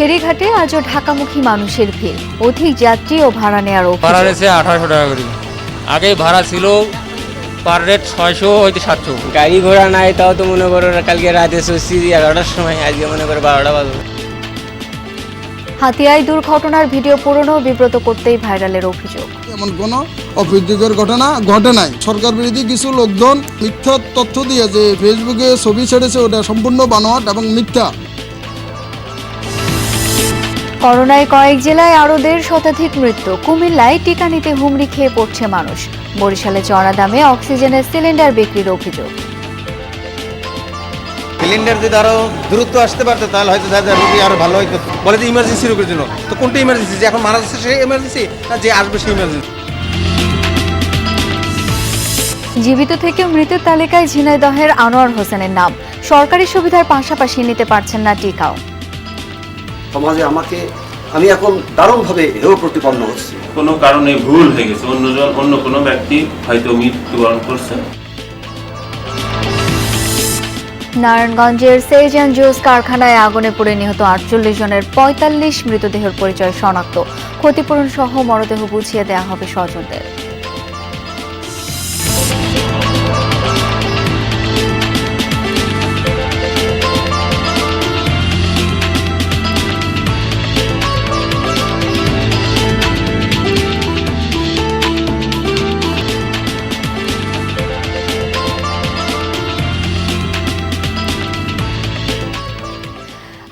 ফেরিঘাটে আজও ঢাকামুখী মানুষের ভিড়, অধিক যাত্রী ও ভাড়া নেওয়ার ভাড়া রয়েছে 1800 টাকা করে। আগে ভাড়া ছিল পার রেট 600 হইতে 700। গাড়ি ঘোড়া নাই, তাও তো মনে করো কালকে রাতে শুচ্ছি 11টার সময়, আজকে মনে করো 12টা বাজে। হাতিয়ায় দুর্ঘটনার ভিডিও পুরনো বিব্রত করতেই ভাইরালের অভিযোগ। এমন কোনো অপ্রীতিকর ঘটনা ঘটে নাই। সরকার বিরোধী কিছু লোকজন মিথ্যা তথ্য দিয়ে যে ফেসবুকে ছবি ছেড়েছে, ওটা সম্পূর্ণ বানোয়াট এবং মিথ্যা। করোনায় কয়েক জেলায় আরও 1.5 শতাধিক মৃত্যু। কুমিল্লায় টিকা নিতে হুমড়ি খেয়ে পড়ছে মানুষ। বরিশালে চড়া দামে অক্সিজেনের সিলিন্ডার বিক্রির অভিযোগ। সিলিন্ডার যদি আরো দ্রুত আসতে পারতো তাহলে হয়তো রোগী আরো ভালো হইতো। বলে যে ইমার্জেন্সি রোগের জন্য, তো কোনটা ইমার্জেন্সি? যে এখন মারা যাচ্ছে সেই ইমার্জেন্সি, না যে আসবে সেই ইমার্জেন্সি? জীবিত থেকে মৃতের তালিকায় ঝিনাইদহের আনোয়ার হোসেনের নাম। সরকারি সুবিধার পাশাপাশি নিতে পারছেন না টিকাও। সমাজে আমি এখন দারুণভাবে হেয় প্রতিপন্ন হচ্ছি। কোনো কারণে ভুল হয়ে গেছে, অন্য কোনো ব্যক্তি হয়তো মৃত্যুবরণ করছে। নারায়ণগঞ্জের সেজ অ্যান্ড জুস কারখানায় আগুনে পুড়ে নিহত 48 জনের 45 মৃতদেহের পরিচয় শনাক্ত। ক্ষতিপূরণ সহ মরদেহ বুঝিয়ে দেওয়া হবে স্বজনদের।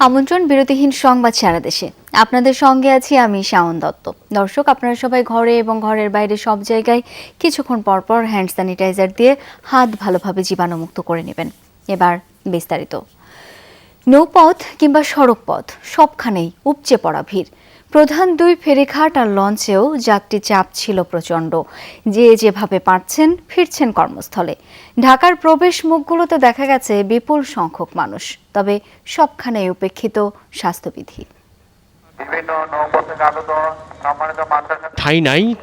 আমন্ত্রণ বিরতিহীন সংবাদ সারা দেশে। আপনাদের সঙ্গে আছি আমি শাওন দত্ত। দর্শক, আপনারা সবাই ঘরে এবং ঘরের বাইরে সব জায়গায় কিছুক্ষণ পরপর হ্যান্ড স্যানিটাইজার দিয়ে হাত ভালোভাবে জীবাণুমুক্ত করে নেবেন। এবার বিস্তারিত। নৌপথ কিংবা সড়কপথ সবখানেই উপচে পড়া ভিড়। প্রধান 2 ফেরিঘাট আর লঞ্চেও যাত্রী চাপ ছিল প্রচণ্ড। যে যেভাবে পারছেন ফিরছেন কর্মস্থলে। ঢাকার প্রবেশ মুখগুলোতে দেখা গেছে বিপুল সংখ্যক মানুষ, তবে সবখানেই উপেক্ষিত স্বাস্থ্যবিধি।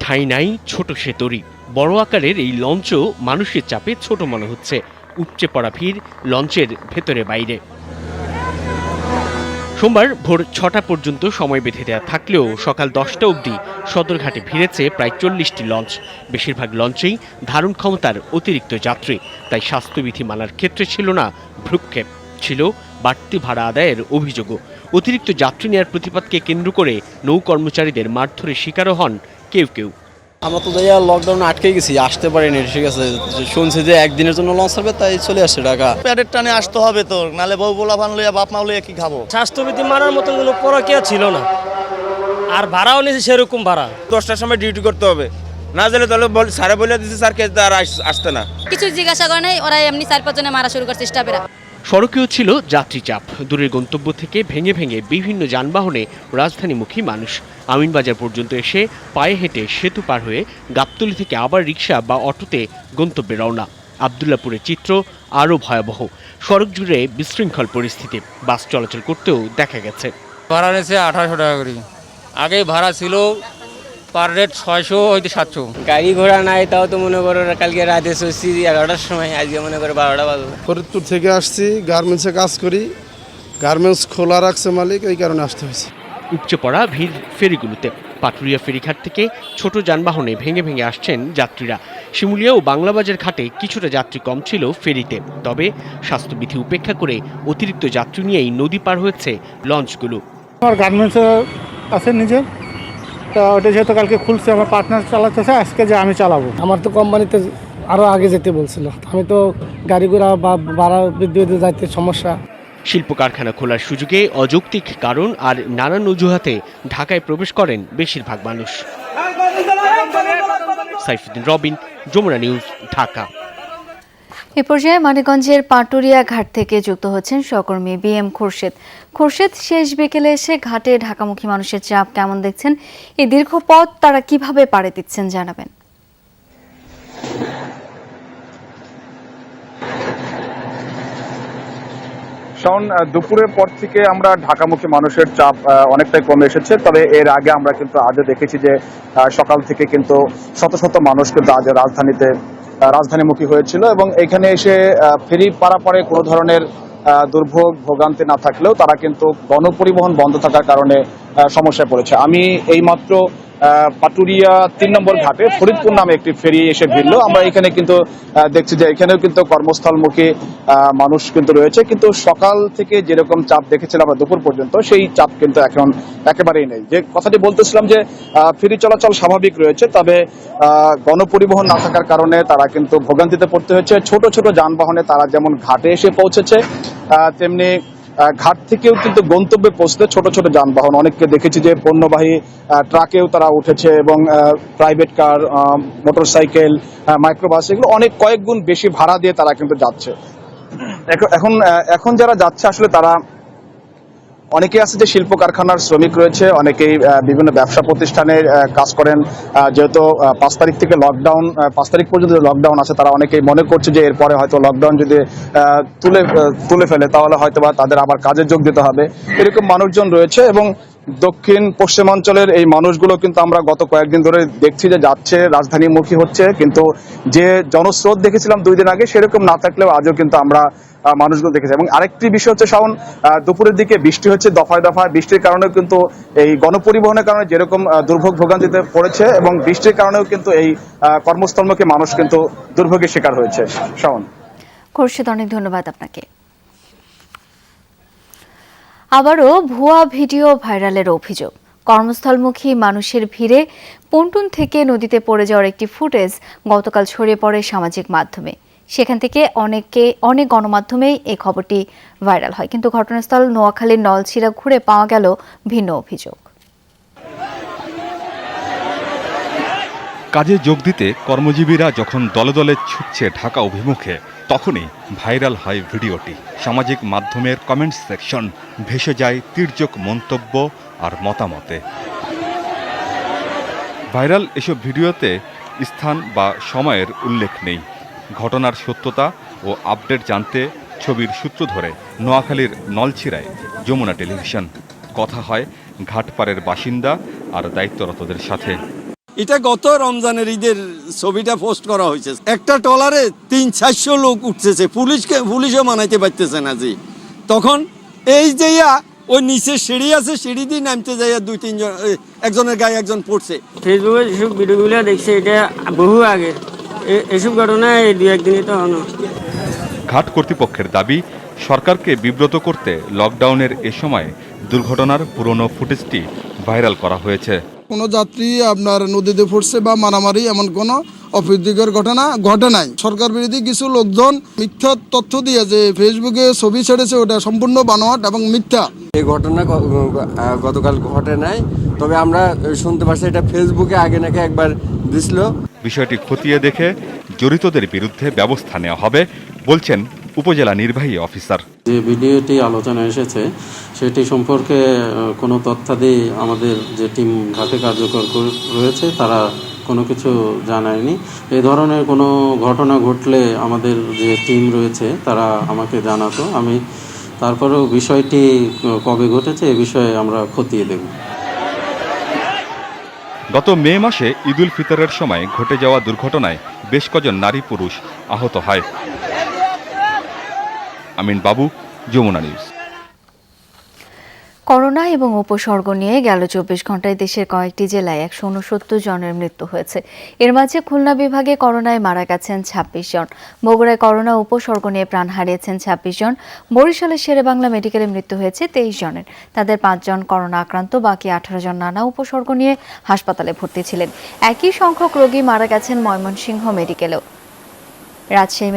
ঠাঁই নাই ছোট সে তরি। বড় আকারের এই লঞ্চও মানুষের চাপে ছোট মনে হচ্ছে। উপচে পড়া ভিড় লঞ্চের ভেতরে বাইরে। সোমবার ভোর 6টা পর্যন্ত সময় বেঁধে দেওয়া থাকলেও সকাল 10টা অবধি সদরঘাটে ভিড়েছে প্রায় 40টি লঞ্চ। বেশিরভাগ লঞ্চেই ধারণ ক্ষমতার অতিরিক্ত যাত্রী, তাই স্বাস্থ্যবিধি মানার ক্ষেত্রে ছিল না ভ্রুক্ষেপ, ছিল বাড়তি ভাড়া আদায়ের অভিযোগও। অতিরিক্ত যাত্রী নেওয়ার প্রতিবাদকে কেন্দ্র করে নৌ কর্মচারীদের মারধরের শিকারও হন কেউ কেউ। আমরা তো যাইয়া লকডাউনে আটকে গেছি, আসতে পারিনি। ঠিক আছে, শুনছি যে একদিনের জন্য লঞ্চ হবে, তাই চলে আসছে ঢাকা। প্যাডের টানে আসতে হবে তো, নালে বউ বলা ভান লইয়া বাপ মা লইয়া কি খাবো? স্বাস্থ্যবিধি মানার মতন কোনো প্রক্রিয়া ছিল না, আর ভাড়াও নিয়েছে সেরকম ভাড়া। 10টার সময় ডিউটি করতে হবে, না জানলে তাহলে স্যারে বলে দিচ্ছে স্যার কে আর আসতে না। কিছু জিজ্ঞাসা করে নাই, ওরা এমনি 4-5 জনে মারা শুরু করছে স্টাফেরা। সড়কেও ছিল যাত্রী চাপ। দূরের গন্তব্য থেকে ভেঙে ভেঙে বিভিন্ন যানবাহনে রাজধানীমুখী মানুষ আমিনবাজার পর্যন্ত এসে পায়ে হেঁটে সেতু পার হয়ে গাবতলী থেকে আবার রিকশা বা অটোতে গন্তব্যে রওনা। আবদুল্লাপুরের চিত্র আরও ভয়াবহ। সড়ক জুড়ে বিশৃঙ্খল পরিস্থিতি। বাস চলাচল করতেও দেখা গেছে। ভাড়া রয়েছে 1800 টাকা করে। আগে ভাড়া ছিল পার রেট 600 হইতে 700। গাড়ি ঘোড়া নাই, তাও তো মনে করো কালকে রাতে শুচ্ছি 11টার সময়, আজকে মনে করো 12টা বাজে। ফরিদপুর থেকে আসছি, গার্মেন্টসে কাজ করি। গার্মেন্টস খোলা রাখছে মালিক, এই কারণে আসতে হয়েছে। উপচে পড়া ভিড় ফেরিগুলোতে। পাটুরিয়া ফেরিঘাট থেকে ছোট যানবাহনে ভেঙে ভেঙে আসছেন যাত্রীরা। শিমুলিয়া ও বাংলাবাজার ঘাটে কিছুটা যাত্রী কম ছিল ফেরিতে, তবে স্বাস্থ্যবিধি উপেক্ষা করে অতিরিক্ত যাত্রী নিয়েই নদী পার হয়েছে লঞ্চগুলো। আমার গার্মেন্টস আছে নিজের, তো ওটা যেহেতু কালকে খুলছে, আমার পার্টনার চালাতেছে, আজকে যে আমি চালাবো। আমার তো কোম্পানিতে আরও আগে যেতে বলছিল, আমি তো গাড়ি ঘোড়া বা ভাড়া বৃদ্ধি যাইতে সমস্যা। শিল্প কারখানা খোলার সুযোগে অযৌক্তিক কারণ আর নানান অজুহাতে ঢাকায় প্রবেশ করেন বেশিরভাগ মানুষ। সাইফুদ্দিন রবিন, যমুনা নিউজ, ঢাকা। এ পর্যায়ে মানিকগঞ্জের পাটুরিয়া ঘাট থেকে যুক্ত হচ্ছেন সহকর্মী BM খোরশেদ। খোরশেদ, শেষ বিকেলে এসে ঘাটে ঢাকামুখী মানুষের চাপ কেমন দেখছেন? এই দীর্ঘ পথ তারা কিভাবে পাড়ি দিচ্ছেন জানাবেন। শাওন, দুপুরের পর থেকে আমরা ঢাকামুখী মানুষের চাপ অনেকটাই কমে এসেছে। তবে এর আগে আমরা কিন্তু আজও দেখেছি যে সকাল থেকে কিন্তু শত শত মানুষ কিন্তু আজ রাজধানীমুখী হয়েছিল এবং এখানে এসে ফেরি পারাপারে কোনো ধরনের দুর্ভোগ ভোগান্তি না থাকলেও তারা কিন্তু গণপরিবহন বন্ধ থাকার কারণে সমস্যায় পড়েছে। আমি এইমাত্র পাটুরিয়া 3 নম্বর ঘাটে ফরিদপুর নামে একটি ফেরি এসে ভিড়ল। আমরা এখানে কিন্তু দেখছি যে এখানেও কিন্তু কর্মস্থলমুখী মানুষ কিন্তু রয়েছে, কিন্তু সকাল থেকে যেরকম চাপ দেখেছিলাম আমরা দুপুর পর্যন্ত, সেই চাপ কিন্তু এখন একেবারেই নেই। যে কথাটি বলতেছিলাম যে ফেরি চলাচল স্বাভাবিক রয়েছে, তবে গণপরিবহন না থাকার কারণে তারা কিন্তু ভোগান্তিতে পড়তে হচ্ছে। ছোট ছোট যানবাহনে তারা যেমন ঘাটে এসে পৌঁছেছে, তেমনি ঘাট থেকেও কিন্তু গন্তব্যে পৌঁছতে ছোট ছোট যানবাহন, অনেককে দেখেছি যে পণ্যবাহী ট্রাকেও তারা উঠেছে এবং প্রাইভেট কার, মোটরসাইকেল, মাইক্রোবাস, এগুলো অনেক কয়েক গুণ বেশি ভাড়া দিয়ে তারা কিন্তু যাচ্ছে। এখন যারা যাচ্ছে আসলে তারা অনেকেই আছে যে শিল্প কারখানার শ্রমিক রয়েছে, অনেকেই বিভিন্ন ব্যবসা প্রতিষ্ঠানে কাজ করেন। যেহেতু 5 তারিখ থেকে লকডাউন, 5 তারিখ পর্যন্ত লকডাউন আছে, তারা অনেকেই মনে করছে যে এরপরে হয়তো লকডাউন যদি তুলে ফেলে তাহলে হয়তো বা তাদের আবার কাজে যোগ দিতে হবে, এরকম মানুষজন রয়েছে। এবং দক্ষিণ পশ্চিমাঞ্চলের এই মানুষগুলো কিন্তু আমরা গত কয়েকদিন ধরে দেখছি যে যাচ্ছে, রাজধানীমুখী হচ্ছে, কিন্তু যে জনস্রোত দেখেছিলাম 2 দিন আগে সেরকম না থাকলেও আজও কিন্তু আমরা মানুষগুলো দেখেছি। এবং আরেকটি বিষয় হচ্ছে শাওন, দুপুরের দিকে বৃষ্টি হচ্ছে দফায় দফায়, বৃষ্টির কারণেও কিন্তু এই গণপরিবহনের কারণে যেরকম দুর্ভোগ ভোগান্তিতে পড়েছে, এবং বৃষ্টির কারণেও কিন্তু এই কর্মস্থলমুখী মানুষ কিন্তু দুর্ভোগের শিকার হয়েছে। শাওন। খোরশেদ, অনেক ধন্যবাদ আপনাকে। আবারও ভুয়া ভিডিও ভাইরালের অভিযোগ। কর্মস্থলমুখী মানুষের ভিড়ে পন্টুন থেকে নদীতে পড়ে যাওয়ার একটি ফুটেজ গতকাল ছড়িয়ে পড়ে সামাজিক মাধ্যমে। সেখান থেকে অনেক গণমাধ্যমেই এই খবরটি ভাইরাল হয়, কিন্তু ঘটনাস্থল নোয়াখালীর নলছিড়া ঘুরে পাওয়া গেল ভিন্ন অভিযোগ। কাজে যোগ দিতে কর্মজীবীরা যখন দলে দলে ছুটছে ঢাকা অভিমুখে, তখনই ভাইরাল হয় ভিডিওটি। সামাজিক মাধ্যমের কমেন্ট সেকশন ভেসে যায় তির্যক মন্তব্য আর মতামতে। ভাইরাল এসব ভিডিওতে স্থান বা সময়ের উল্লেখ নেই। ঘটনার সত্যতা ও আপডেট জানতে ছবির সূত্র ধরে নোয়াখালীর নলছিড়ায় যমুনা টেলিভিশন। কথা হয় ঘাটপাড়ের বাসিন্দা আর দায়িত্বরতদের সাথে। এটা গত রমজানের ঈদের ছবিটা পোস্ট করা হয়েছে। একটা ট্রলারে 300-400 লোক উঠতেছে, পুলিশও মানাইতে পারতেছে না। জি, তখন এই যে ওই নিচে সিঁড়ি আছে, সিঁড়ি দিয়ে নামতে যাইয়া 2-3 জন, একজনের গায়ে একজন পড়ছে। ফেসবুকে যেসব ভিডিওগুলো দেখছে এটা বহু আগে, এসব ঘটনা এই 2-1 দিনই তো হলো। ঘাট কর্তৃপক্ষের দাবি, সরকারকে বিব্রত করতে লকডাউনের এ সময় দুর্ঘটনার পুরনো ফুটেজটি ভাইরাল করা হয়েছে। কোনো যাত্রী আপনার নদীতে পড়ছে বা মারামারি এমন কোনো অপ্রীতিকর ঘটনা ঘটে নাই। সরকার বিরোধী কিছু লোকজন মিথ্যা তথ্য দিয়ে যে ফেসবুকে ছবি ছেড়েছে, ওটা সম্পূর্ণ বানোয়াট এবং মিথ্যা। এই ঘটনা গতকাল ঘটে নাই, তবে আমরা শুনতে পারছি এটা ফেসবুকে আগে নাকি একবার দিছিল। বিষয়টি খতিয়ে দেখে জড়িতদের বিরুদ্ধে ব্যবস্থা নেওয়া হবে বলছেন উপজেলা নির্বাহী অফিসার। যে ভিডিওটি আলোচনায় এসেছে সেটি সম্পর্কে কোনো তথ্যাদি আমাদের যে টিম ঘাটে কার্যকর রয়েছে তারা কোনো কিছু জানায়নি। এই ধরনের কোনো ঘটনা ঘটলে আমাদের যে টিম রয়েছে তারা আমাকে জানাতো। আমি তারপরেও বিষয়টি কবে ঘটেছে এ বিষয়ে আমরা খতিয়ে দেব। গত মে মাসে ঈদুল ফিতরের সময় ঘটে যাওয়া দুর্ঘটনায় বেশ কজন নারী পুরুষ আহত হয়। আমিন বাবু, যমুনা নিউজ। করোনা এবং উপসর্গ নিয়ে গেল 24 ঘন্টায় দেশের কয়েকটি জেলায় 169 জনের মৃত্যু হয়েছে। এর মাঝে খুলনা বিভাগে করোনায় মারা গেছেন 26 জন, বগুড়ায় করোনা উপসর্গ নিয়ে প্রাণ হারিয়েছেন 26 জন, বরিশালের শেরেবাংলা মেডিকেলে মৃত্যু হয়েছে 23 জনের। তাদের 5 জন করোনা আক্রান্ত, বাকি 18 জন নানা উপসর্গ নিয়ে হাসপাতালে ভর্তি ছিলেন। একই সংখ্যক রোগী মারা গেছেন ময়মনসিংহ মেডিকেলেও। রাজশাহী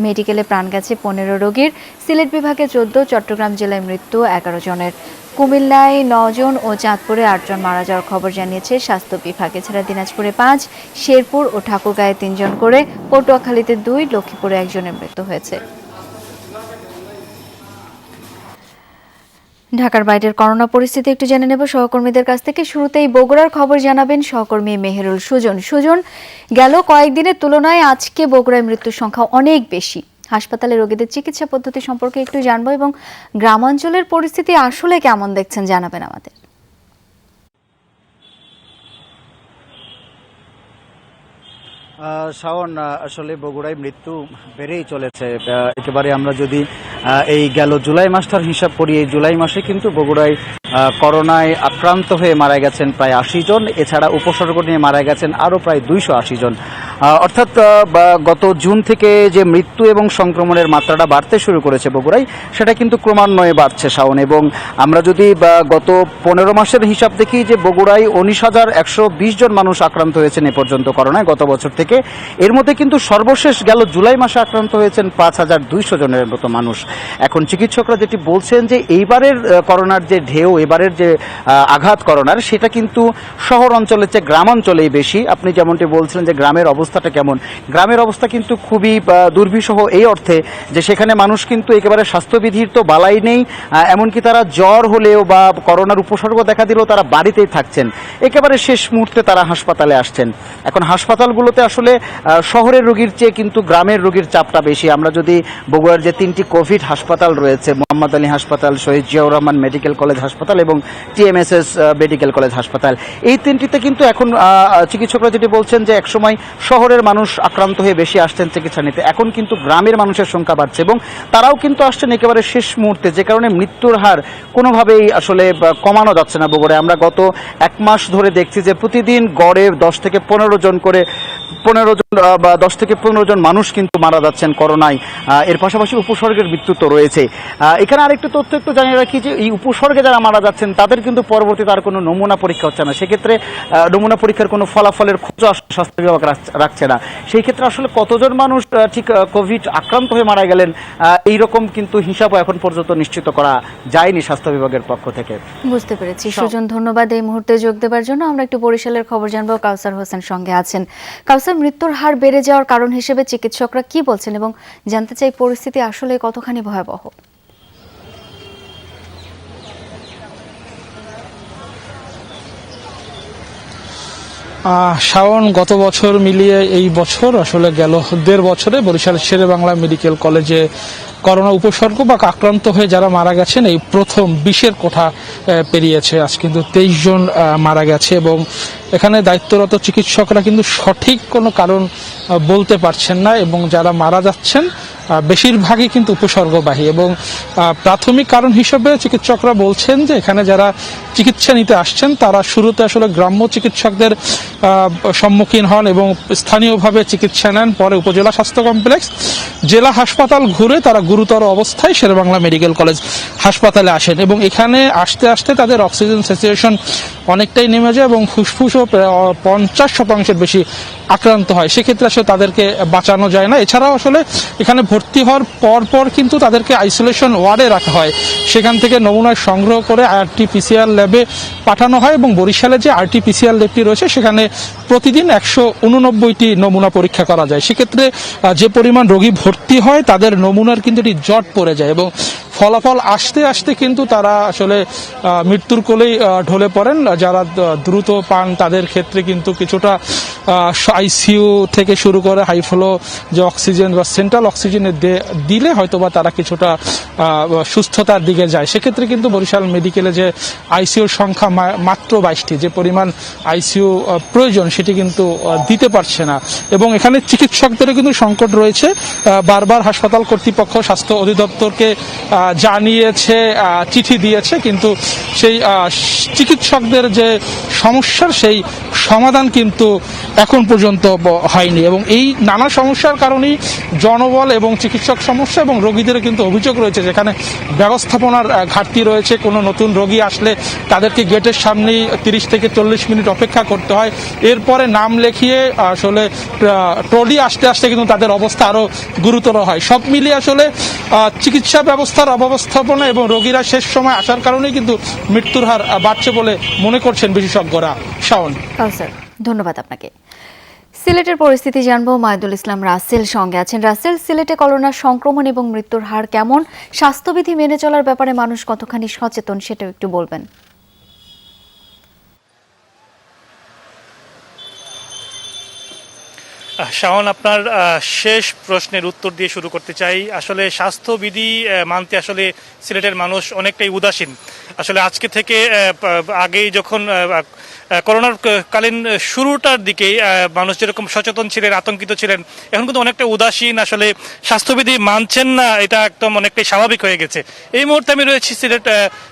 মেডিকেলে প্রাণ গেছে 15 রোগীর, সিলেট বিভাগে 14, চট্টগ্রাম জেলায় মৃত্যু 11 জনের, কুমিল্লায় 9 জন ও চাঁদপুরে 8 জন মারা যাওয়ার খবর জানিয়েছে স্বাস্থ্য বিভাগ। এছাড়া দিনাজপুরে 5, শেরপুর ও ঠাকুরগাঁয়ে 3 জন করে, পটুয়াখালীতে 2, লক্ষ্মীপুরে 1 জনের মৃত্যু হয়েছে। ঢাকার বাইরের করোনা পরিস্থিতি একটু জেনে নেব সহকর্মীদের কাছ থেকে। শুরুতেই বগুড়ার খবর জানাবেন সহকর্মী মেহেরুল সুজন। সুজন, গেল কয়েকদিনের তুলনায় আজকে বগুড়ায় মৃত্যুর সংখ্যা অনেক বেশি। হাসপাতালে রোগীদের চিকিৎসা পদ্ধতি সম্পর্কে একটু জানবো এবং গ্রামাঞ্চলের পরিস্থিতি আসলে কেমন দেখছেন জানাবেন আমাদের। শাওন, আসলে বগুড়ায় মৃত্যু বেড়েই চলেছে। একেবারে আমরা যদি এই গেল জুলাই মাসটার হিসাব করি, এই জুলাই মাসে কিন্তু বগুড়ায় করোনায় আক্রান্ত হয়ে মারা গেছেন প্রায় 80 জন, এছাড়া উপসর্গ নিয়ে মারা গেছেন আরও প্রায় 280 জন। অর্থাৎ গত জুন থেকে যে মৃত্যু এবং সংক্রমণের মাত্রাটা বাড়তে শুরু করেছে বগুড়ায়, সেটা কিন্তু ক্রমান্বয়ে বাড়ছে শাওন। এবং আমরা যদি গত 15 মাসের হিসাব দেখি যে বগুড়ায় 19,120 জন মানুষ আক্রান্ত হয়েছেন এ পর্যন্ত করোনায় গত বছর থেকে। এর মধ্যে কিন্তু সর্বশেষ গেল জুলাই মাসে আক্রান্ত হয়েছেন 5,200 জনের মতো মানুষ। এখন চিকিৎসকরা যেটি বলছেন যে এইবারের করোনার যে ঢেউ, এবারের যে আঘাত করোনার, সেটা কিন্তু শহর অঞ্চলের চেয়ে গ্রামাঞ্চলেই বেশি। আপনি যেমনটি বলছিলেন যে গ্রামের অবস্থাটা কেমন, গ্রামের অবস্থা কিন্তু খুবই দুর্বিষহ এই অর্থে যে সেখানে মানুষ কিন্তু একেবারে স্বাস্থ্যবিধির তো বালাই নেই, এমনকি তারা জ্বর হলেও বা করোনার উপসর্গ দেখা দিলেও তারা বাড়িতেই থাকছেন, একেবারে শেষ মুহূর্তে তারা হাসপাতালে আসছেন। এখন হাসপাতালগুলোতে আসলে শহরের রোগীর চেয়ে কিন্তু গ্রামের রোগীর চাপটা বেশি। আমরা যদি বগুড়ার যে 3টি কোভিড হাসপাতাল রয়েছে, মোহাম্মদ আলী হাসপাতাল, শহীদ জিয়াউর রহমান মেডিকেল কলেজ হাসপাতাল এবং TMSS মেডিকেল কলেজ হাসপাতাল, এই 3টিতে কিন্তু এখন চিকিৎসকরা যেটি বলছেন যে একসময় শহরের মানুষ আক্রান্ত হয়ে বেশি আসছেন চিকিৎসা নিতে, এখন কিন্তু গ্রামের মানুষের সংখ্যা বাড়ছে এবং তারাও কিন্তু আসছেন একেবারে শেষ মুহূর্তে, যে কারণে মৃত্যুর হার কোনোভাবেই আসলে কমানো যাচ্ছে না বগুড়ায়। আমরা গত 1 মাস ধরে দেখছি যে প্রতিদিন গড়ে 10 থেকে 15 জন করে 10 থেকে 15 জন মানুষ কিন্তু মারা যাচ্ছেন করোনায়। এর পাশাপাশি উপসর্গের মৃত্যু তো রয়েছে। এখানে আরেকটা তথ্য একটু জানিয়ে রাখি যে এই উপসর্গে যারা মারা যাচ্ছেন তাদের কিন্তু পরবর্তীতে আর কোনো নমুনা পরীক্ষা হচ্ছে না, সেক্ষেত্রে নমুনা পরীক্ষার কোনো ফলাফলের খোঁজও স্বাস্থ্য বিভাগ রাখছে না। সেই ক্ষেত্রে আসলে কতজন মানুষ ঠিক কোভিড আক্রান্ত হয়ে মারা গেলেন এইরকম কিন্তু হিসাবও এখন পর্যন্ত নিশ্চিত করা যায়নি স্বাস্থ্য বিভাগের পক্ষ থেকে। বুঝতে পেরেছি সুজন, ধন্যবাদ এই মুহূর্তে যোগ দেওয়ার জন্য। আমরা একটু বরিশালের খবর জানবো, কাউসার হোসেন সঙ্গে আছেন। কাউসার, মৃত্যুর হার বেড়ে যাওয়ার কারণ হিসেবে চিকিৎসকরা কি বলছেন এবং জানতে চাই পরিস্থিতি আসলে কতখানি ভয়াবহ? শাওন, গত বছর মিলিয়ে এই বছর আসলে গেল 1.5 বছরে বরিশাল শেরে বাংলা মেডিকেল কলেজে করোনা উপসর্গ বা আক্রান্ত হয়ে যারা মারা গেছেন এই প্রথম 20-এর কোঠা পেরিয়েছে। আজ কিন্তু 23 জন মারা গেছে এবং এখানে দায়িত্বরত চিকিৎসকরা কিন্তু সঠিক কোনো কারণ বলতে পারছেন না এবং যারা মারা যাচ্ছেন বেশিরভাগই কিন্তু উপসর্গবাহী। এবং প্রাথমিক কারণ হিসেবে চিকিৎসকরা বলছেন যে এখানে যারা চিকিৎসা নিতে আসছেন তারা শুরুতে আসলে গ্রাম্য চিকিৎসকদের সম্মুখীন হন এবং স্থানীয়ভাবে চিকিৎসা নেন, পরে উপজেলা স্বাস্থ্য কমপ্লেক্স, জেলা হাসপাতাল ঘুরে তারা গুরুতর অবস্থায় শেরেবাংলা মেডিকেল কলেজ হাসপাতালে আসেন এবং এখানে আসতে আসতে তাদের অক্সিজেন স্যাচুরেশন অনেকটাই নেমে যায় এবং ফুসফুসও 50% বেশি আক্রান্ত হয়। সেক্ষেত্রে আসলে তাদেরকে বাঁচানো যায় না। এছাড়াও আসলে এখানে ভর্তি হওয়ার পর কিন্তু তাদেরকে আইসোলেশন ওয়ার্ডে রাখা হয়, সেখান থেকে নমুনা সংগ্রহ করে RT-PCR ল্যাবে পাঠানো হয় এবং বরিশালে যে RT-PCR ল্যাবটি রয়েছে সেখানে প্রতিদিন 189টি নমুনা পরীক্ষা করা যায়। সেক্ষেত্রে যে পরিমাণ রোগী ভর্তি হয় তাদের নমুনার কিন্তু এটি জট পড়ে যায় এবং ফলাফল আসতে আসতে কিন্তু তারা আসলে মৃত্যুর কোলেই ঢলে পড়েন। যারা দ্রুত পান তাদের ক্ষেত্রে কিন্তু কিছুটা ICU থেকে শুরু করে হাইফ্লো যে অক্সিজেন বা সেন্ট্রাল অক্সিজেনে দিলে হয়তোবা তারা কিছুটা সুস্থতার দিকে যায়। সেক্ষেত্রে কিন্তু বরিশাল মেডিকেলে যে ICUর সংখ্যা মাত্র 22টি, যে পরিমাণ ICU প্রয়োজন সেটি কিন্তু দিতে পারছে না এবং এখানে চিকিৎসকদেরও কিন্তু সংকট রয়েছে। বারবার হাসপাতাল কর্তৃপক্ষ স্বাস্থ্য অধিদপ্তরকে জানিয়েছে, চিঠি দিয়েছে, কিন্তু সেই চিকিৎসকদের যে সমস্যার সেই সমাধান কিন্তু এখন পর্যন্ত হয়নি এবং এই নানা সমস্যার কারণেই জনবল এবং চিকিৎসক সমস্যা এবং রোগীদের কিন্তু অভিযোগ রয়েছে যেখানে ব্যবস্থাপনার ঘাটতি রয়েছে। কোনো নতুন রোগী আসলে তাদেরকে গেটের সামনেই 30 থেকে 40 মিনিট অপেক্ষা করতে হয়, এরপরে নাম লেখিয়ে আসলে ট্রলি আসতে আসতে কিন্তু তাদের অবস্থা আরও গুরুতর হয়। সব মিলিয়ে আসলে চিকিৎসা ব্যবস্থার অব্যবস্থাপনা এবং রোগীরা শেষ সময় আসার কারণেই কিন্তু মৃত্যুর হার বাড়ছে বলে মনে করছেন বিশেষজ্ঞরা। শাওন, ধন্যবাদ আপনাকে। সিলেটের পরিস্থিতি জানবো, মাইদুল ইসলাম রাসেল সঙ্গে আছেন। রাসেল, সিলেটে করোনা সংক্রমণ এবং মৃত্যুর হার কেমন? স্বাস্থ্যবিধি মেনে চলার ব্যাপারে মানুষ কতখানি সচেতন সেটাও একটু বলবেন। শাওন, আপনার শেষ প্রশ্নের উত্তর দিয়ে শুরু করতে চাই। আসলে স্বাস্থ্যবিধি মানতে আসলে সিলেটের মানুষ অনেকটাই উদাসীন। আসলে আজকে থেকে আগেই যখন করোনার কালীন শুরুটার দিকেই মানুষ যেরকম সচেতন ছিলেন, আতঙ্কিত ছিলেন, এখন কিন্তু অনেকটা উদাসীন, আসলে স্বাস্থ্যবিধি মানছেন না, এটা একদম অনেকটাই স্বাভাবিক হয়ে গেছে। এই মুহূর্তে আমি রয়েছি সিলেট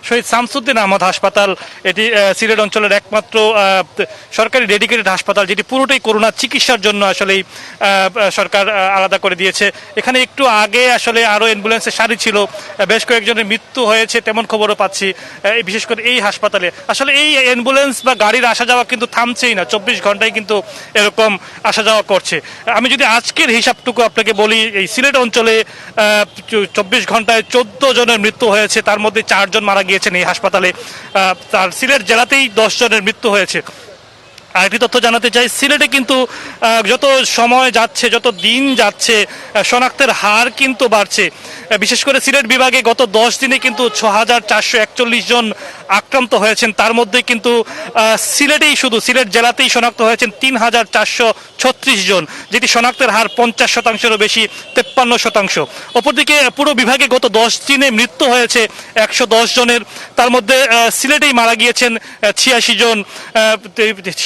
শহীদ শামসুদ্দিন আহমদ হাসপাতাল। এটি সিলেট অঞ্চলের একমাত্র সরকারি ডেডিকেটেড হাসপাতাল, যেটি পুরোটাই করোনা চিকিৎসার জন্য আসলে সরকার আলাদা করে দিয়েছে। এখানে একটু আগে আসলে আরও অ্যাম্বুলেন্সের সারি ছিল, বেশ কয়েকজনের মৃত্যু হয়েছে তেমন খবরও পাচ্ছি, বিশেষ করে এই হাসপাতালে। আসলে এই অ্যাম্বুলেন্স বা গাড়ির আসা যাওয়া কিন্তু থামছেই না, 24 ঘন্টায় কিন্তু এরকম আসা যাওয়া করছে। আমি যদি আজকের হিসাবটুকু আপনাকে বলি, এই সিলেট অঞ্চলে 24 ঘন্টায় 14 জনের মৃত্যু হয়েছে, তার মধ্যে 4 জন মারা গিয়েছেন এই হাসপাতালে। তার সিলেট জেলাতেই 10 জনের মৃত্যু হয়েছে। আরেকটি তথ্য জানাতে চাই, সিলেটে কিন্তু যত সময় যাচ্ছে, যত দিন যাচ্ছে, শনাক্তের হার কিন্তু বাড়ছে। বিশেষ করে সিলেট বিভাগে গত 10 দিনে কিন্তু 6441 জন আক্রান্ত হয়েছেন। তার মধ্যে কিন্তু সিলেটেই, শুধু সিলেট জেলাতেই শনাক্ত হয়েছেন 3436 জন, যেটি শনাক্তের হার 50%-এরও বেশি, 53%। অপরদিকে পুরো বিভাগে গত 10 দিনে মৃত্যু হয়েছে 110 জনের, তার মধ্যে সিলেটেই মারা গিয়েছেন 86 জন।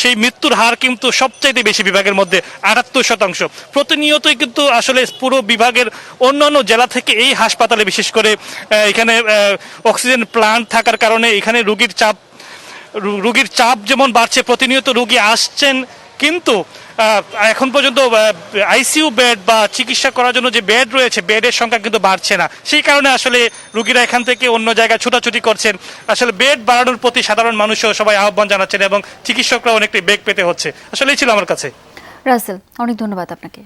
সেই মৃত্যুর হার কিন্তু সবচাইতে বেশি বিভাগের মধ্যে, 78%। প্রতিনিয়তই কিন্তু আসলে পুরো বিভাগের অন্যান্য জেলা থেকে এই হাসপাতালে, বিশেষ করে এখানে অক্সিজেন প্লান্ট থাকার কারণে এখানে রোগীর চাপ যেমন বাড়ছে, প্রতিনিয়ত রোগী আসছেন, কিন্তু এখন পর্যন্ত আইসিইউ বেড বা চিকিৎসা করার জন্য যে বেড রয়েছে, বেডের সংখ্যা কিন্তু বাড়ছে না। সেই কারণে আসলে রোগীরা এখান থেকে অন্য জায়গায় ছোটাছুটি করছেন। আসলে বেড বাড়ানোর প্রতি সাধারণ মানুষও সবাই আহ্বান জানাচ্ছেন এবং চিকিৎসকরা অনেকটাই বেগ পেতে হচ্ছে। আসলে এই ছিল আমার কাছে। রাসেল, অনেক ধন্যবাদ আপনাকে।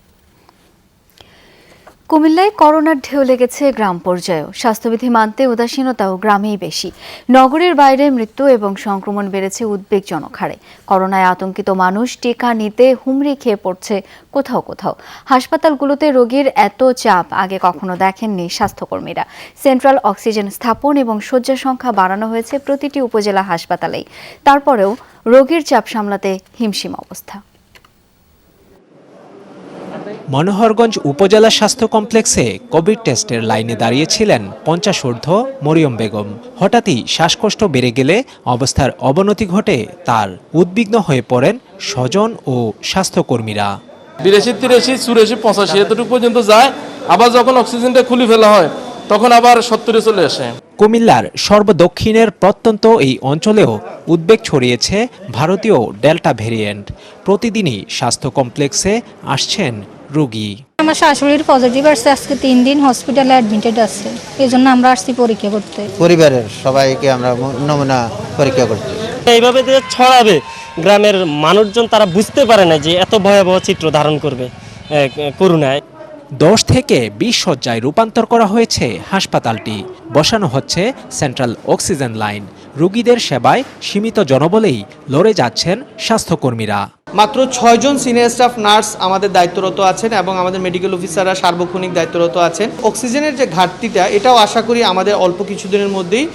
কুমিল্লায় করোনার ঢেউ লেগেছে গ্রাম পর্যায়েও। স্বাস্থ্যবিধি মানতে উদাসীনতাও গ্রামেই বেশি। নগরের বাইরে মৃত্যু এবং সংক্রমণ বেড়েছে উদ্বেগজনক হারে। করোনায় আতঙ্কিত মানুষ টিকা নিতে হুমড়ি খেয়ে পড়ছে কোথাও কোথাও। হাসপাতালগুলোতে রোগীর এত চাপ আগে কখনো দেখেননি স্বাস্থ্যকর্মীরা। সেন্ট্রাল অক্সিজেন স্থাপন এবং শয্যা সংখ্যা বাড়ানো হয়েছে প্রতিটি উপজেলা হাসপাতালেই। তারপরেও রোগীর চাপ সামলাতে হিমশিম অবস্থা। মনোহরগঞ্জ উপজেলা স্বাস্থ্য কমপ্লেক্সে কোভিড টেস্টের লাইনে দাঁড়িয়েছিলেন 50 ঊর্ধ্ব মরিয়ম বেগম। হঠাৎই শ্বাসকষ্ট বেড়ে গেলে অবস্থার অবনতি ঘটে তার। উদ্বিগ্ন হয়ে পড়েন স্বজন ও স্বাস্থ্যকর্মীরা। 82, 83, 84, 85 এতটুকু পর্যন্ত যায়, আবার যখন অক্সিজেনটা খুলে ফেলা হয় তখন আবার 70-এ চলে আসে। কুমিল্লার সর্বদক্ষিণের প্রত্যন্ত এই অঞ্চলেও উদ্বেগ ছড়িয়েছে ভারতীয় ডেল্টা ভেরিয়েন্ট। প্রতিদিনই স্বাস্থ্য কমপ্লেক্সে আসছেন রোগী। আমার শাশুড়ির পজিটিভ আসছে, আজকে 3 দিন হসপিটালে অ্যাডমিটেড আছে, এই জন্য আমরা আসছি পরীক্ষা করতে। পরিবারের সবাইকে আমরা নমুনা পরীক্ষা করছি। এইভাবে যে ছড়াবে, গ্রামের মানুষজন তারা বুঝতে পারে না যে এত ভয়াবহ চিত্র ধারণ করবে করোনায়। 10 থেকে 20 শয্যায় রূপান্তর করা হয়েছে হাসপাতালটি। বসানো হচ্ছে সেন্ট্রাল অক্সিজেন লাইন। রোগীদের সেবায় সীমিত জনবলেই লড়ে যাচ্ছেন স্বাস্থ্যকর্মীরা। মাত্র 6 জন সিনিয়র স্টাফ নার্স আমাদের দায়িত্বরত আছেন এবং আমাদের মেডিকেল অফিসাররা সার্বক্ষণিক দায়িত্বরত আছেন। অক্সিজেনের যে ঘাটতিটা, এটাও আশা করি আমাদের অল্প কিছুদিনের মধ্যেই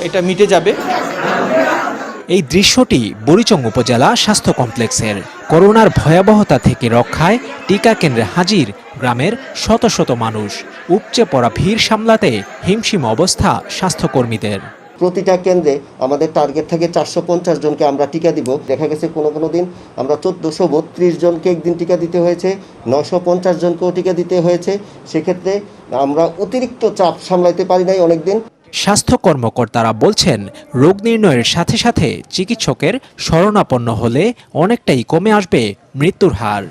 এটা মিটে যাবে। এই দৃশ্যটি বুড়িচং উপজেলা স্বাস্থ্য কমপ্লেক্সের। করোনার ভয়াবহতা থেকে রক্ষায় টিকা কেন্দ্রে হাজির গ্রামের শত শত মানুষ। উপচে পড়া ভিড় সামলাতে হিমশিম অবস্থা স্বাস্থ্যকর্মীদের। প্রতিটা কেন্দ্রে আমাদের টার্গেট থাকে 450 জনকে আমরা টিকা দিব। দেখা গেছে কোনো দিন আমরা 1432 জনকে একদিন টিকা দিতে হয়েছে, 950 জনকেও টিকা দিতে হয়েছে। সেক্ষেত্রে আমরা অতিরিক্ত চাপ সামলাইতে পারি নাই অনেকদিন। স্বাস্থ্য কর্মকর্তারা বলছেন, রোগ নির্ণয়ের সাথে সাথে চিকিৎসকের শরণাপন্ন হলে অনেকটাই কমে আসবে মৃত্যুর হার।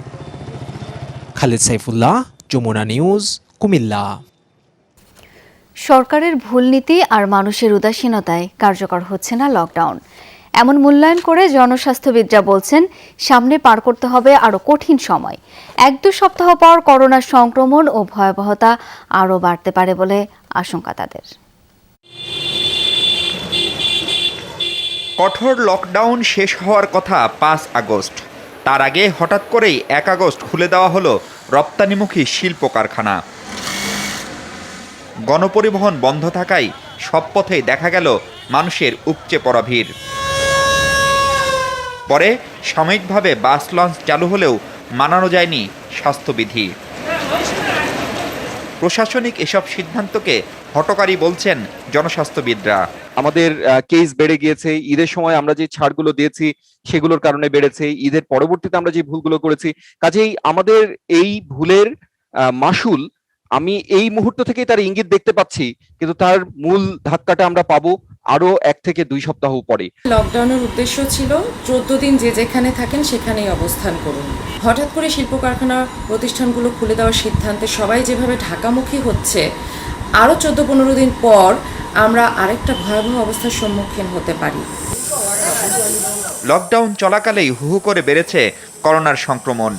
খালিদ সাইফুল্লাহ, যমুনা নিউজ, কুমিল্লা। সরকারের ভুল নীতি আর মানুষের উদাসীনতায় কার্যকর হচ্ছে না লকডাউন, এমন মূল্যায়ন করে জনস্বাস্থ্যবিদরা বলছেন সামনে পার করতে হবে আরও কঠিন সময়। 1-2 সপ্তাহ পর করোনার সংক্রমণ ও ভয়াবহতা আরও বাড়তে পারে বলে আশঙ্কা তাদের। কঠোর লকডাউন শেষ হওয়ার কথা 5 আগস্ট। তার আগে হঠাৎ করেই 1 আগস্ট খুলে দেওয়া হলো রপ্তানিমুখী শিল্প কারখানা। গণপরিবহন বন্ধ থাকায় সব পথেই দেখা গেল মানুষের উপচে পড়া ভিড়। পরে সাময়িকভাবে বাস লঞ্চ চালু হলেও মানানো যায়নি স্বাস্থ্যবিধি। প্রশাসনিক এসব সিদ্ধান্তকে হঠকারী বলছেন জনস্বাস্থ্যবিদরা। আমাদের কেস বেড়ে গিয়েছে, ঈদের সময় আমরা যে ছাড়গুলো দিয়েছি সেগুলোর কারণে বেড়েছে, ঈদের পরবর্তীতে আমরা যে ভুলগুলো করেছি, কাজেই আমাদের এই ভুলের মাসুল আমি এই মুহূর্ত থেকেই তার ইঙ্গিত দেখতে পাচ্ছি, কিন্তু তার মূল ধাক্কাটা আমরা পাবো আরো 1 থেকে 2 সপ্তাহ পরে। লকডাউনের উদ্দেশ্য ছিল 14 দিন যে যেখানে থাকেন সেখানেই অবস্থান করুন। হঠাৎ করে শিল্প কারখানা প্রতিষ্ঠানগুলো খুলে দেওয়ার সিদ্ধান্তে সবাই যেভাবে ঢাকামুখী হচ্ছে, আরও 14-15 দিন পর আমরা আরেকটা ভয়াবহ অবস্থার সম্মুখীন হতে পারি। লকডাউন চলাকালেই হু হু করে বেড়েছে করোনার সংক্রমণ।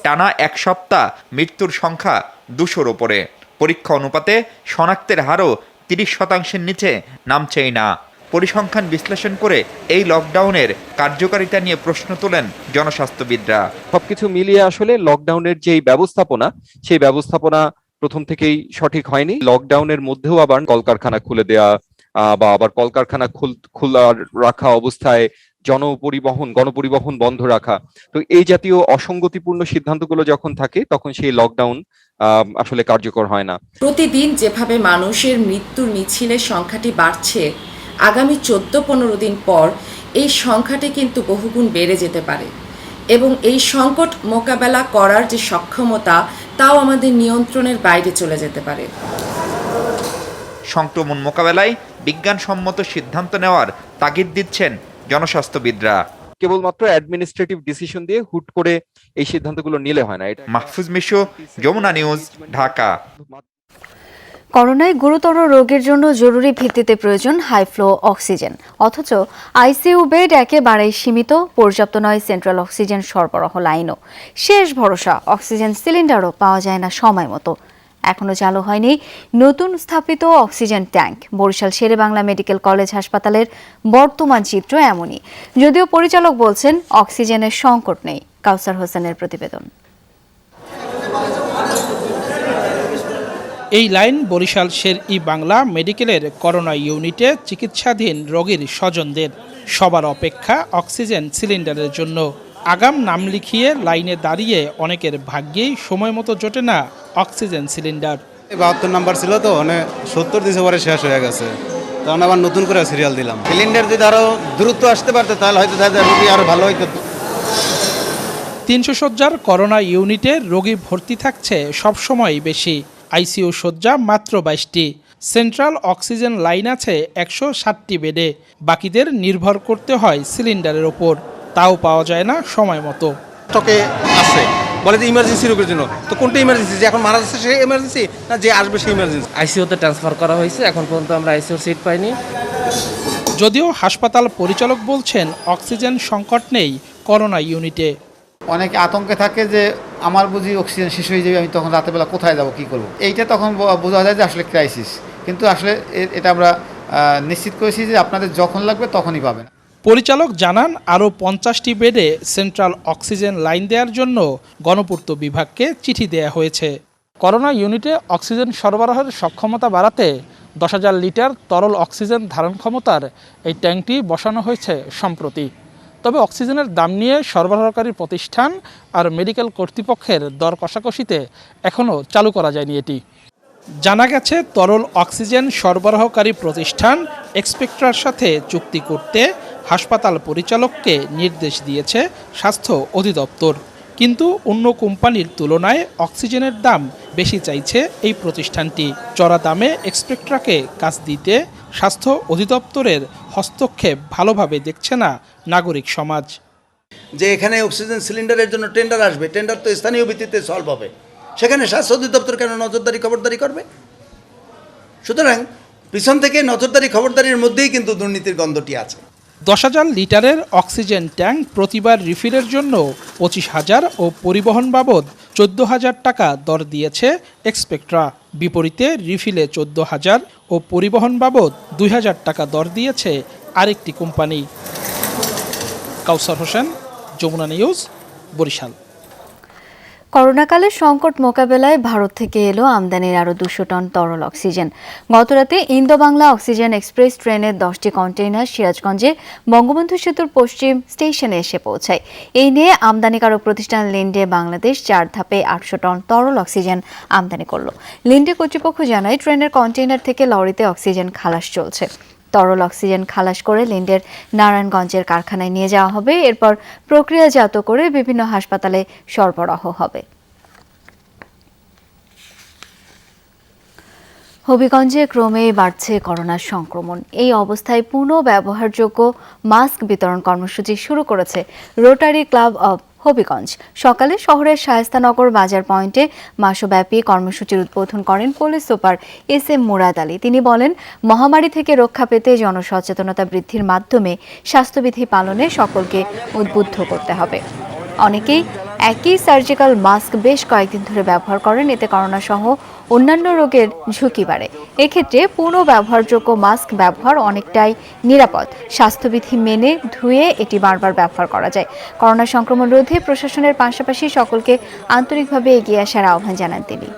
টানা 1 সপ্তাহ মৃত্যুর সংখ্যা 200-র উপরে। পরীক্ষা অনুপাতে শনাক্তের হারও 30% নিচে নামছেই না। পরিসংখ্যান বিশ্লেষণ করে এই লকডাউনের কার্যকারিতা নিয়ে প্রশ্ন তোলেন জনস্বাস্থ্যবিদরা। সবকিছু মিলিয়ে আসলে লকডাউনের যে ব্যবস্থাপনা, সেই ব্যবস্থাপনা প্রথম থেকেই সঠিক হয়নি। লকডাউনের মধ্যেও আবার কলকারখানা খুলে দেয়া বা আবার কলকারখানা খোলা রাখা অবস্থায় গণপরিবহন বন্ধ রাখা, তো এই জাতীয় অসঙ্গতিপূর্ণ সিদ্ধান্তগুলো যখন থাকে তখন সেই লকডাউন আসলে কার্যকর হয় না। প্রতিদিন যেভাবে মানুষের মৃত্যুর মিছিলের সংখ্যাটি বাড়ছে, আগামী 14-15 দিন পর এই সংখ্যাটি কিন্তু বহুগুণ বেড়ে যেতে পারে এবং এই সংকট মোকাবেলা করার যে সক্ষমতা তাও আমাদের নিয়ন্ত্রণের বাইরে চলে যেতে পারে। সংক্রমণ মোকাবেলায় বিজ্ঞানসম্মত সিদ্ধান্ত নেওয়ার তাগিদ দিচ্ছেন জনস্বাস্থ্যবিদরা। কেবলমাত্র অ্যাডমিনিস্ট্রেটিভ ডিসিশন দিয়ে হুট করে এই সিদ্ধান্তগুলো নিলে হয় না। মাহফুজ মিশু, যমুনা নিউজ, ঢাকা। করোনায় গুরুতর রোগের জন্য জরুরি ভিত্তিতে প্রয়োজন হাই ফ্লো অক্সিজেন, অথচ আইসিইউ বেড একেবারেই সীমিত, পর্যাপ্ত নয় সেন্ট্রাল অক্সিজেন সরবরাহ লাইনও। শেষ ভরসা অক্সিজেন সিলিন্ডারও পাওয়া যায় না সময় মতো। এখনো চালু হয়নি নতুন স্থাপিত oxygen tank. Barishal Sher-e-Bangla medical college হাসপাতালের বর্তমান চিত্র এমনই, যদিও পরিচালক বলছেন অক্সিজেনের সংকট নেই। কাউসার হোসেনের প্রতিবেদন। এই লাইন বরিশাল শের-ই-বাংলা মেডিকেলের করোনা ইউনিটে চিকিৎসাধীন রোগীর স্বজনদের। সবার অপেক্ষা অক্সিজেন সিলিন্ডারের জন্য। আগাম নাম লিখিয়ে লাইনে দাঁড়িয়ে অনেকের ভাগ্যেই সময় মতো জোটে না অক্সিজেন সিলিন্ডার। 72 নাম্বার ছিল তো, 70 দিছে পরে শেষ হয়ে গেছে, তখন আবার নতুন করে সিরিয়াল দিলাম। সিলিন্ডার যদি আরো দ্রুত আসতে পারতো তাহলে হয়তো রোগী আরো ভালো হইতো। 300 শয্যার করোনা ইউনিটে রোগী ভর্তি থাকছে সবসময়ই বেশি। আইসিইউ শয্যা মাত্র 22টি। সেন্ট্রাল অক্সিজেন লাইন আছে 160টি বেডে। বাকিদের নির্ভর করতে হয় সিলিন্ডারের ওপর, তাও পাওয়া যায় না সময় মতো। স্টকে আছে বলে যে ইমার্জেন্সি রোগের জন্য, তো কোনটা ইমার্জেন্সি? যে এখন মারা যাচ্ছে সে ইমার্জেন্সি, না যে আসবে সে ইমার্জেন্সি? আইসিইউতে ট্রান্সফার করা হয়েছে, এখন পর্যন্ত আমরা আইসিইউ সিট পাইনি। যদিও হাসপাতাল পরিচালক বলছেন অক্সিজেন সংকট নেই করোনা ইউনিটে। অনেকে আতঙ্কে থাকে যে আমার বুঝি অক্সিজেন শেষ হয়ে যাবে, আমি তখন রাতেরবেলা কোথায় যাব, কি করব। এইটা তখন বোঝা যায় যে আসলে ক্রাইসিস, কিন্তু আসলে এটা আমরা নিশ্চিত করেছি যে আপনাদের যখন লাগবে তখনই পাবেন। পরিচালক জানান আরও 50টি বেডে সেন্ট্রাল অক্সিজেন লাইন দেওয়ার জন্য গণপূর্ত বিভাগকে চিঠি দেয়া হয়েছে। করোনা ইউনিটে অক্সিজেন সরবরাহের সক্ষমতা বাড়াতে 10,000 লিটার তরল অক্সিজেন ধারণ ক্ষমতার এই ট্যাঙ্কটি বসানো হয়েছে সম্প্রতি। তবে অক্সিজেনের দাম নিয়ে সরবরাহকারী প্রতিষ্ঠান আর মেডিকেল কর্তৃপক্ষের দর কষাকষিতে এখনও চালু করা যায়নি এটি। জানা গেছে তরল অক্সিজেন সরবরাহকারী প্রতিষ্ঠান এক্সপেক্ট্রার সাথে চুক্তি করতে হাসপাতাল পরিচালককে নির্দেশ দিয়েছে স্বাস্থ্য অধিদপ্তর, কিন্তু অন্য কোম্পানির তুলনায় অক্সিজেনের দাম বেশি চাইছে এই প্রতিষ্ঠানটি। চড়া দামে এক্সপেক্ট্রাকে কাজ দিতে স্বাস্থ্য অধিদপ্তরের হস্তক্ষেপ ভালোভাবে দেখছে না নাগরিক সমাজ। যে এখানে অক্সিজেন সিলিন্ডারের জন্য টেন্ডার আসবে, টেন্ডার তো স্থানীয় ভিত্তিতে সলভ হবে, সেখানে স্বাস্থ্য অধিদপ্তর কেন নজরদারি খবরদারি করবে? সুতরাং পিছন থেকে নজরদারি খবরদারির মধ্যেই কিন্তু দুর্নীতির গন্ধটি আছে। 10,000 লিটারের অক্সিজেন ট্যাঙ্ক প্রতিবার রিফিলের জন্য 25,000 ও পরিবহন বাবদ 14,000 টাকা দর দিয়েছে এক্সপেক্ট্রা। বিপরীতে রিফিলে 14,000 ও পরিবহন বাবদ 2,000 টাকা দর দিয়েছে আরেকটি কোম্পানি। কাউসার হোসেন, যমুনা নিউজ, বরিশাল। করোনাকালের সংকট মোকাবেলায় ভারত থেকে এলো আমদানির আরও 200 টন তরল অক্সিজেন। গতরাতে ইন্দো বাংলা অক্সিজেন এক্সপ্রেস ট্রেনের 10টি কন্টেইনার সিরাজগঞ্জে বঙ্গবন্ধু সেতুর পশ্চিম স্টেশনে এসে পৌঁছায়। এই নিয়ে আমদানিকারক প্রতিষ্ঠান লিন্ডে বাংলাদেশ 4 ধাপে 800 টন তরল অক্সিজেন আমদানি করল। লিন্ডে কর্তৃপক্ষ জানায়, ট্রেনের কন্টেইনার থেকে লরিতে অক্সিজেন খালাস চলছে। তরল অক্সিজেন খালাস করে লিন্ডের নারায়ণগঞ্জের কারখানায় নিয়ে যাওয়া হবে। এরপর প্রক্রিয়াজাত করে বিভিন্ন হাসপাতালে সরবরাহ হবে। হবিগঞ্জে ক্রমেই বাড়ছে করোনার সংক্রমণ। এই অবস্থায় পুনঃব্যবহারযোগ্য মাস্ক বিতরণ কর্মসূচি শুরু করেছে রোটারি ক্লাব অব হবিগঞ্জ। সকালে শহরের শায়েস্তানগর বাজার পয়েন্টে মাসব্যাপী কর্মসূচির উদ্বোধন করেন police super SM Murad Ali. তিনি বলেন, মহামারী থেকে রক্ষা পেতে জনসচেতনতা বৃদ্ধির মাধ্যমে স্বাস্থ্যবিধি পালনে সকলকে উদ্বুদ্ধ করতে হবে। অনেকেই একই সার্জিক্যাল মাস্ক বেশ কয়েকদিন ধরে ব্যবহার করেন, এতে করোনা সহ অন্যান্য রোগের ঝুঁকি বাড়ে। এক্ষেত্রে পুনঃব্যবহারযোগ্য মাস্ক ব্যবহার অনেকটাই নিরাপদ। স্বাস্থ্যবিধি মেনে ধুয়ে এটি বারবার ব্যবহার করা যায়। করোনা সংক্রমণ রোধে প্রশাসনের পাশাপাশি সকলকে আন্তরিকভাবে এগিয়ে আসার আহ্বান জানান তিনি।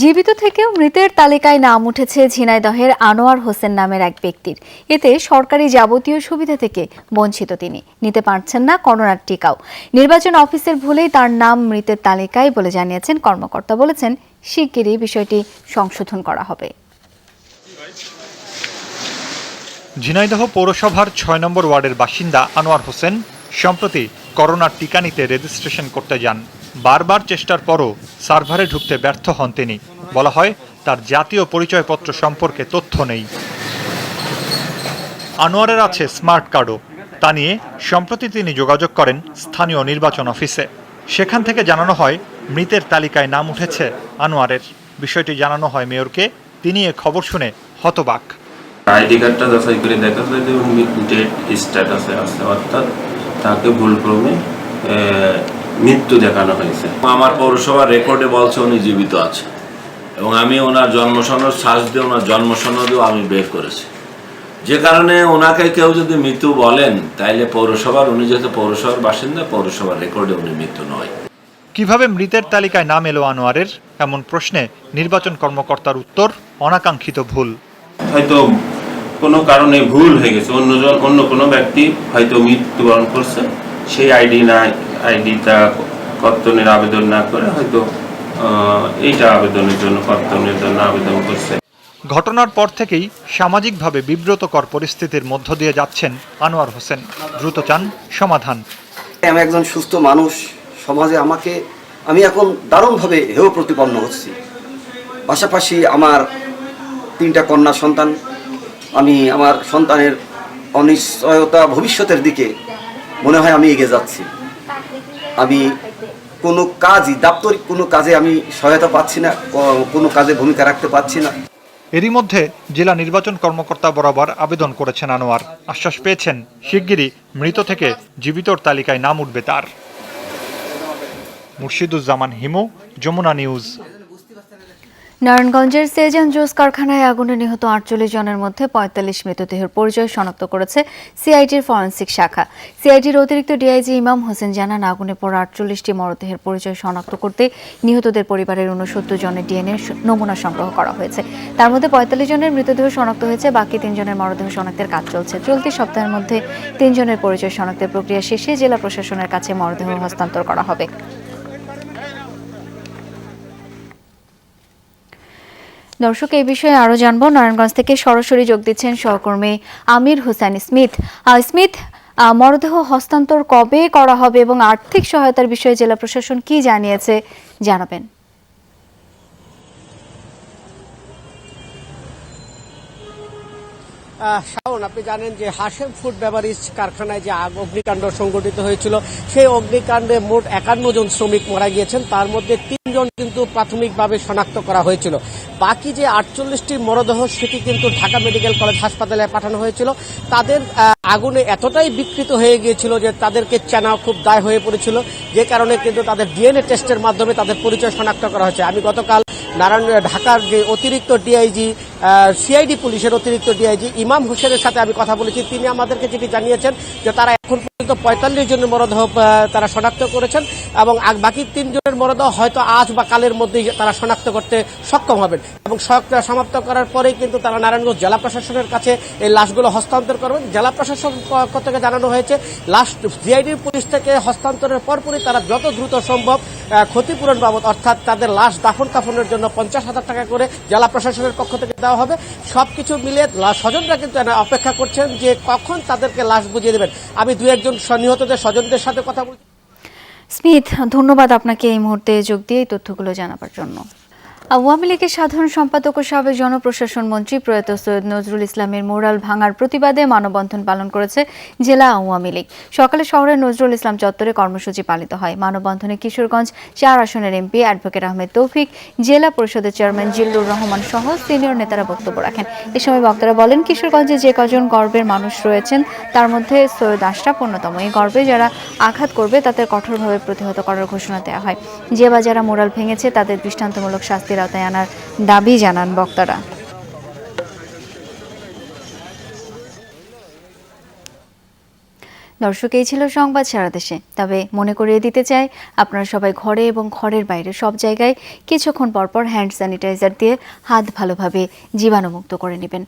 জীবিত থেকেও মৃতের তালিকায় নাম উঠেছে ঝিনাইদহের আনোয়ার হোসেন নামের এক ব্যক্তির। এতে সরকারি যাবতীয় সুবিধা থেকে বঞ্চিত তিনি। নিতে পারছেন না করোনার টিকাও। নির্বাচন অফিসের ভুলেই তার নাম মৃতের তালিকায় বলে জানিয়েছেন কর্মকর্তা। বলেছেন, শিগগিরই বিষয়টি সংশোধন করা হবে। ঝিনাইদহ পৌরসভার 6 নম্বর ওয়ার্ডের বাসিন্দা আনোয়ার হোসেন সম্প্রতি করোনার টিকা নিতে রেজিস্ট্রেশন করতে যান। বারবার চেষ্টার পরও সার্ভারে ঢুকতে ব্যর্থ হন তিনি। বলা হয়, তার জাতীয় পরিচয়পত্র সম্পর্কে তথ্য নেই। আনোয়ারের আছে স্মার্ট কার্ডও। তা নিয়ে সম্প্রতি তিনি যোগাযোগ করেন স্থানীয় নির্বাচন অফিসে। সেখান থেকে জানানো হয়, মৃতের তালিকায় নাম উঠেছে আনোয়ারের। বিষয়টি জানানো হয় মেয়রকে। তিনি এ খবর শুনে হতবাক। আইডি কার্ডটা যাচাই করে দেখা যায় যে ডেট স্ট্যাটাসে আছে, অর্থাৎ তাকে ভুলক্রমে মৃত্যু দেখানো হয়েছে। আমার পৌরসভার রেকর্ডে বলছে উনি জীবিত আছে, এবং আমি ওনার জন্মসনদ সার্চ দিয়ে ওনার জন্মসনদও আমি বের করেছি। যে কারণে ওনাকে কেউ যদি মৃত্যু বলেন, তাইলে উনি যেহেতু পৌরসভার বাসিন্দা, পৌরসভার রেকর্ডে উনি মৃত্যু নয়। কিভাবে মৃতের তালিকায় নাম এলো আনোয়ারের, এমন প্রশ্নে নির্বাচন কর্মকর্তার উত্তর, অনাকাঙ্ক্ষিত ভুল। হয়তো কোনো কারণে ভুল হয়ে গেছে, অন্য কোনো ব্যক্তি হয়তো মৃত্যুবরণ করছে, সেই আইডিটা কর্তনের আবেদন না করে হয়তো এইটা আবেদনের জন্য কর্তনের জন্য আবেদন করছে। ঘটনার পর থেকেই সামাজিকভাবে বিব্রতকর পরিস্থিতির মধ্য দিয়ে যাচ্ছেন আনোয়ার হোসেন। দ্রুত চান সমাধান। আমি একজন সুস্থ মানুষ, সমাজে আমি এখন দারুণভাবে হেয় প্রতিপন্ন হচ্ছি। পাশাপাশি আমার 3টা কন্যা সন্তান। আমি আমার সন্তানের অনিশ্চয়তা ভবিষ্যতের দিকে মনে হয় আমি এগিয়ে যাচ্ছি। আমি কোনো কাজই, দাপ্তরিক কোনো কাজে আমি সহায়তা পাচ্ছি না, কোনো কাজে ভূমিকা রাখতে পারছি না। এরই মধ্যে জেলা নির্বাচন কর্মকর্তা বরাবর আবেদন করেছেন আনোয়ার। আশ্বাস পেয়েছেন, শিগগিরই মৃত থেকে জীবিতর তালিকায় নাম উঠবে তার। মুর্শিদুজ্জামান হিমু, যমুনা নিউজ। নারায়ণগঞ্জের সেজান জুস কারখানায় আগুনে নিহত 48 জনের মধ্যে 45 মৃতদেহের পরিচয় শনাক্ত করেছে সিআইডির ফরেনসিক শাখা। সিআইডির অতিরিক্ত ডিআইজি ইমাম হোসেন জানান, আগুনে পড়া 48টি মরদেহের পরিচয় শনাক্ত করতে নিহতদের পরিবারের 69 জনের ডিএনএ নমুনা সংগ্রহ করা হয়েছে। তার মধ্যে 45 জনের মৃতদেহ শনাক্ত হয়েছে, বাকি 3 জনের মরদেহ শনাক্তের কাজ চলছে। চলতি সপ্তাহের মধ্যে 3 জনের পরিচয় শনাক্তের প্রক্রিয়া শেষে জেলা প্রশাসনের কাছে মরদেহ হস্তান্তর করা হবে। দর্শক, এই বিষয়ে আরো জানবো। নারায়ণগঞ্জ থেকে সরাসরি যোগ দিচ্ছেন সহকর্মী আমির হোসেন স্মিথ। স্মিথ, মরদেহ হস্তান্তর কবে করা হবে এবং আর্থিক সহায়তার বিষয়ে জেলা প্রশাসন কি জানিয়েছে, জানাবেন। শাওন, আপনি জানেন যে হাশেম ফুড বেভারেজ কারখানায় যে অগ্নিকাণ্ড সংঘটিত হয়েছিল, সেই অগ্নিকাণ্ডে মোট 51 জন শ্রমিক মারা গিয়েছেন। তার মধ্যে 3 জন কিন্তু প্রাথমিকভাবে শনাক্ত করা হয়েছিল। বাকি যে 48টি মরদেহ, সেটি কিন্তু ঢাকা মেডিকেল কলেজ হাসপাতালে পাঠানো হয়েছিল। তাদের আগুনে এতটাই বিকৃত হয়ে গিয়েছিল যে তাদেরকে চেনা খুব দায় হয়ে পড়েছিল, যে কারণে কিন্তু তাদের ডিএনএ টেস্টের মাধ্যমে তাদের পরিচয় শনাক্ত করা হয়েছে। আমি গতকাল ঢাকার যে অতিরিক্ত ডিআইজি সিআইডি পুলিশের অতিরিক্ত ডিআইজি ইমাম হোসেনের সাথে আমি কথা বলেছি। তিনি আমাদেরকে যেটি জানিয়েছেন যে তারা এখন পর্যন্ত ৪৫ জনের মরদেহ তারা শনাক্ত করেছেন এবং বাকি ৩ জনের মরদেহ হয়তো আজ বা কালের মধ্যেই তারা শনাক্ত করতে সক্ষম হবেন এবং সমাপ্ত করার পরেই কিন্তু তারা নারায়ণগঞ্জ জেলা প্রশাসনের কাছে এই লাশগুলো হস্তান্তর করবেন। জেলা প্রশাসন পক্ষ থেকে জানানো হয়েছে লাশ সিআইডির পুলিশ থেকে হস্তান্তরের পরপরই তারা যত দ্রুত সম্ভব ক্ষতিপূরণ বাবদ অর্থাৎ তাদের লাশ দাফন কাফনের জন্য ৫০,০০০ টাকা করে জেলা প্রশাসনের পক্ষ থেকে দেওয়া হবে। সবকিছু মিলে স্বজনরা কিন্তু অপেক্ষা করছেন যে কখন তাদেরকে লাশ বুঝিয়ে দেবেন। আমি ২-১ নিহতদের স্বজনদের সাথে কথা বলছি। স্মিথ, ধন্যবাদ আপনাকে এই মুহূর্তে যোগ দিয়ে এই তথ্যগুলো জানাবার জন্য। আওয়ামী লীগের সাধারণ সম্পাদক ও সাবেক জনপ্রশাসন মন্ত্রী প্রয়াত সৈয়দ নজরুল ইসলামের মোরাল ভাঙার প্রতিবাদে মানববন্ধন পালন করেছে জেলা আওয়ামী লীগ। সকালে শহরের নজরুল ইসলাম চত্বরে কর্মসূচি পালিত হয়। মানববন্ধনে কিশোরগঞ্জ ৪ আসনের এমপি অ্যাডভোকেট আহমেদ তৌফিক, জেলা পরিষদের চেয়ারম্যান জিল্লুর রহমান সহ সিনিয়র নেতারা বক্তব্য রাখেন। এ সময় বক্তারা বলেন, কিশোরগঞ্জে যে কজন গর্বের মানুষ রয়েছেন তার মধ্যে সৈয়দ আশরাফ অন্যতম। এই গর্বে যারা আঘাত করবে তাদের কঠোরভাবে প্রতিহত করার ঘোষণা দেওয়া হয়। যে বা যারা মোরাল ভেঙেছে তাদের দৃষ্টান্তমূলক শাস্তির আওতায় আনার দাবি জানান বক্তারা। দর্শক, এই ছিল সংবাদ সারা দেশে। তবে মনে করিয়ে দিতে চাই, আপনারা সবাই ঘরে এবং ঘরের বাইরে সব জায়গায় কিছুক্ষণ পরপর হ্যান্ড স্যানিটাইজার দিয়ে হাত ভালোভাবে জীবাণুমুক্ত করে নেবেন।